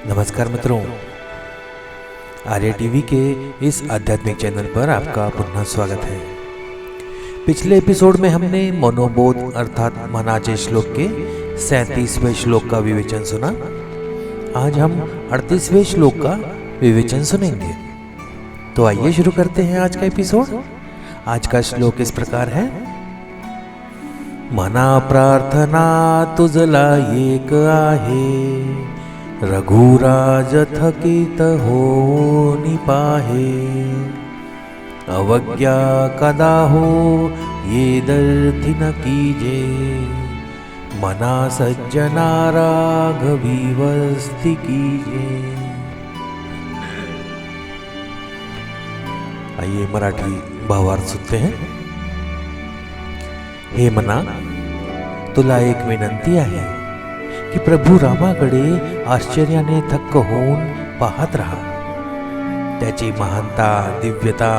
नमस्कार मित्रों, आर्य टीवी के इस आध्यात्मिक चैनल पर आपका पुनः स्वागत है। पिछले एपिसोड में हमने मनोबोध अर्थात मनाचे श्लोक के 37वें श्लोक का विवेचन सुना। आज हम 38वें श्लोक का विवेचन सुनेंगे। तो आइए शुरू करते हैं आज का एपिसोड। आज का श्लोक इस प्रकार है। मना प्रार्थना तुझला एक आहे, रघुराज थकित हो निपाहे। अवज्ञा कदा हो ये दर्थि न कीजे, मना सज्जना राघवी वस्ति कीजे। आइए मराठी भावार्थ सुनते हैं। हे मना, तुला एक विनंती आहे की प्रभू रामाकडे आश्चर्याने थक्क होऊन पाहत राहा। त्याची महानता, दिव्यता,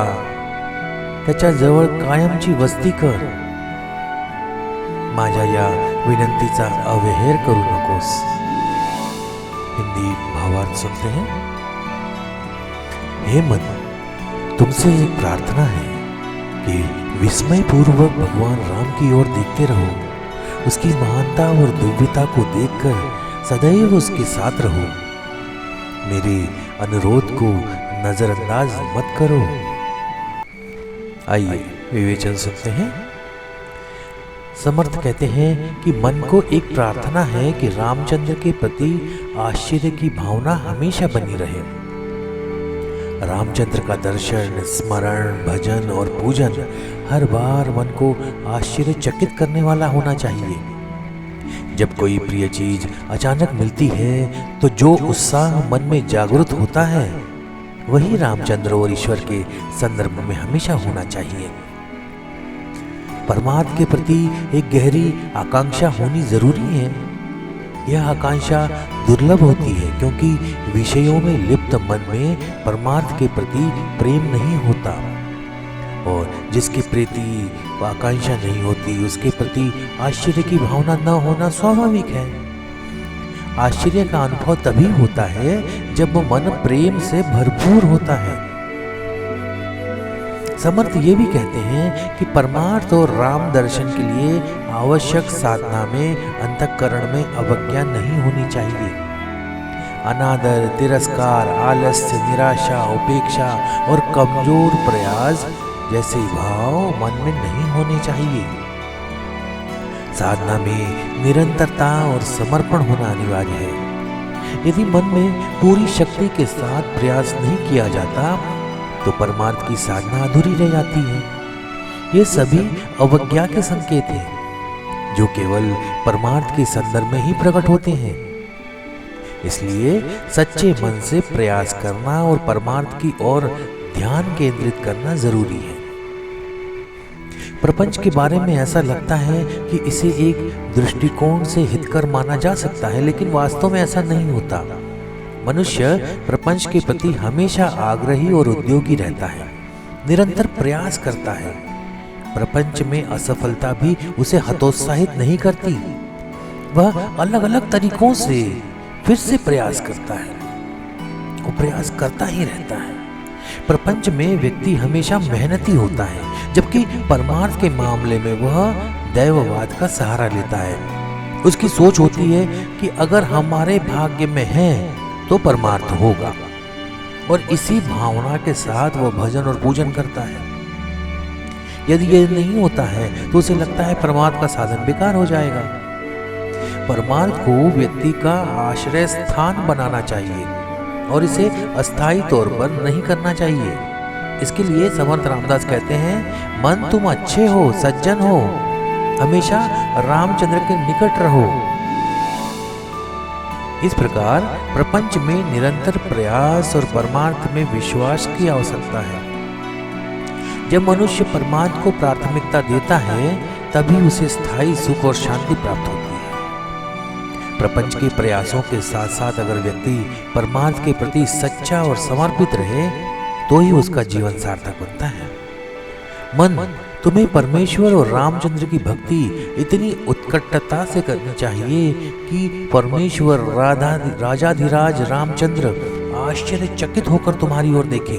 त्याच्या जवळ कायमची वस्ती कर। माझ्या या विनंतीचा अवहेर करू नकोस। हिंदी भावार्थ सुनते हैं। हे मन, तुमसे एक प्रार्थना है कि विस्मयपूर्वक भगवान राम की ओर देखते रहो। उसकी महानता और दिव्यता को देखकर सदैव उसके साथ रहो। मेरे अनुरोध को नजरअंदाज मत करो। आइए विवेचन सुनते हैं। समर्थ कहते हैं कि मन को एक प्रार्थना है कि रामचंद्र के प्रति आश्चर्य की भावना हमेशा बनी रहे। रामचंद्र का दर्शन, स्मरण, भजन और पूजन हर बार मन को आश्चर्यचकित करने वाला होना चाहिए। जब कोई प्रिय चीज अचानक मिलती है तो जो उत्साह मन में जागृत होता है वही रामचंद्र और ईश्वर के संदर्भ में हमेशा होना चाहिए। परमात्मा के प्रति एक गहरी आकांक्षा होनी जरूरी है। यह आकांक्षा दुर्लभ होती है क्योंकि विषयों में लिप्त मन में परमार्थ के प्रति प्रेम नहीं होता, और जिसके प्रति आकांक्षा नहीं होती उसके प्रति आश्चर्य की भावना न होना स्वाभाविक है। आश्चर्य का अनुभव तभी होता है जब मन प्रेम से भरपूर होता है। समर्थ ये भी कहते हैं कि परमार्थ और राम दर्शन के लिए आवश्यक साधना में अंतःकरण में अवज्ञा नहीं होनी चाहिए। अनादर, तिरस्कार, आलस्य, निराशा, उपेक्षा और कमजोर प्रयास जैसे भाव मन में नहीं होने चाहिए। साधना में निरंतरता और समर्पण होना अनिवार्य है। यदि मन में पूरी शक्ति के साथ प्रयास नहीं किया जाता तो परमार्थ की साधना अधूरी रह जाती है। ये सभी अवज्ञा के संकेत हैं जो केवल परमार्थ के संदर्भ में ही प्रकट होते हैं। इसलिए सच्चे मन से प्रयास करना और परमार्थ की ओर ध्यान केंद्रित करना जरूरी है। प्रपंच के बारे में ऐसा लगता है कि इसे एक दृष्टिकोण से हितकर माना जा सकता है, लेकिन वास्तव में ऐसा नहीं होता। मनुष्य प्रपंच के प्रति हमेशा आग्रही और उद्योगी रहता है, निरंतर प्रयास करता है। प्रपंच में असफलता भी उसे हतोत्साहित नहीं करती। वह अलग अलग तरीकों से फिर से प्रयास करता है, वो प्रयास करता ही रहता है। प्रपंच में व्यक्ति हमेशा मेहनती होता है, जबकि परमार्थ के मामले में वह दैववाद का सहारा लेता है। उसकी सोच होती है कि अगर हमारे भाग्य में है तो परमार्थ होगा, और इसी भावना के साथ वह भजन और पूजन करता है। यदि यह नहीं होता है तो उसे लगता है परमार्थ का साधन बेकार हो जाएगा। परमार्थ को व्यक्ति का आश्रय स्थान बनाना चाहिए और इसे अस्थायी तौर पर नहीं करना चाहिए। इसके लिए समर्थ रामदास कहते हैं, मन तुम अच्छे हो, सज्जन हो, हमेशा रामचंद्र के निकट रहो। इस प्रकार प्रपंच में निरंतर प्रयास और परमार्थ में विश्वास की आवश्यकता है। जब मनुष्य परमार्थ को प्राथमिकता देता है तभी उसे स्थायी सुख और शांति प्राप्त होती है। प्रपंच के प्रयासों के साथ साथ अगर व्यक्ति परमार्थ के प्रति सच्चा और समर्पित रहे तो ही उसका जीवन सार्थक बनता है। मन तुम्हें परमेश्वर और रामचंद्र की भक्ति इतनी उत्कटता से करनी चाहिए कि परमेश्वर राजाधिराज रामचंद्र आश्चर्यचकित होकर तुम्हारी ओर देखे।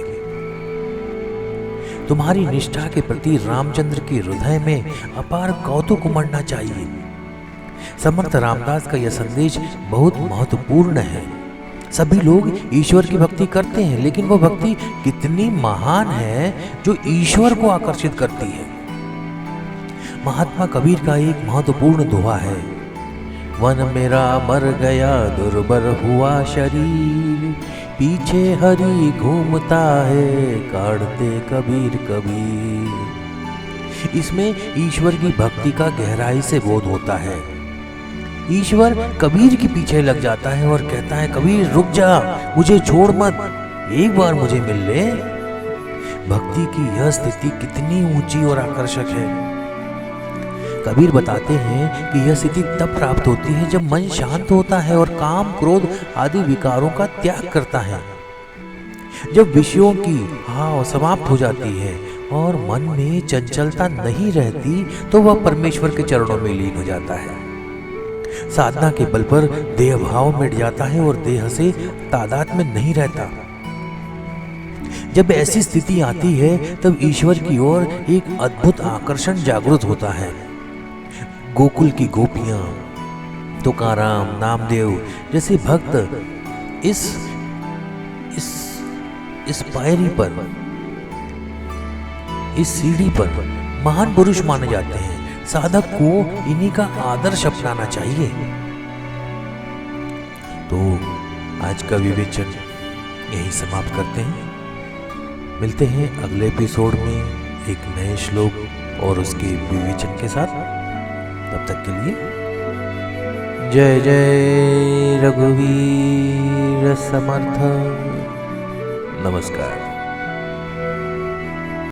तुम्हारी निष्ठा के प्रति रामचंद्र के हृदय में अपार कौतुक उमड़ना चाहिए। समर्थ रामदास का यह संदेश बहुत महत्वपूर्ण है। सभी लोग ईश्वर की भक्ति करते हैं, लेकिन वो भक्ति कितनी महान है जो ईश्वर को आकर्षित करती है। महात्मा कबीर का एक महत्वपूर्ण दोहा है, वन मेरा मर गया दुर्बर हुआ शरीर, पीछे हरि घूमता है काढ़ते कबीर कबीर। इसमें ईश्वर की भक्ति का गहराई से बोध होता है। ईश्वर कबीर के पीछे लग जाता है और कहता है, कबीर रुक जा, मुझे छोड़ मत, एक बार मुझे मिल ले। भक्ति की यह स्थिति कितनी ऊंची और आकर्षक है। कबीर बताते हैं कि यह स्थिति तब प्राप्त होती है जब मन शांत होता है और काम क्रोध आदि विकारों का त्याग करता है। जब विषयों की हाव समाप्त हो जाती है और मन में चंचलता नहीं रहती तो वह परमेश्वर के चरणों में लीन हो जाता है। साधना के बल पर देह भाव मिट जाता है और देह से तादाद में नहीं रहता। जब ऐसी स्थिति आती है तब ईश्वर की ओर एक अद्भुत आकर्षण जागृत होता है। गोकुल की गोपियां, तुकाराम, नामदेव जैसे भक्त इस पायरी पर, इस सीढ़ी पर महान पुरुष माने जाते हैं। साधक को इन्हीं का आदर्श अपनाना चाहिए। तो आज का विवेचन यही समाप्त करते हैं। मिलते हैं अगले एपिसोड में एक नए श्लोक और उसके विवेचन के साथ। तब तक के लिए जय जय रघुवीर समर्थ। नमस्कार।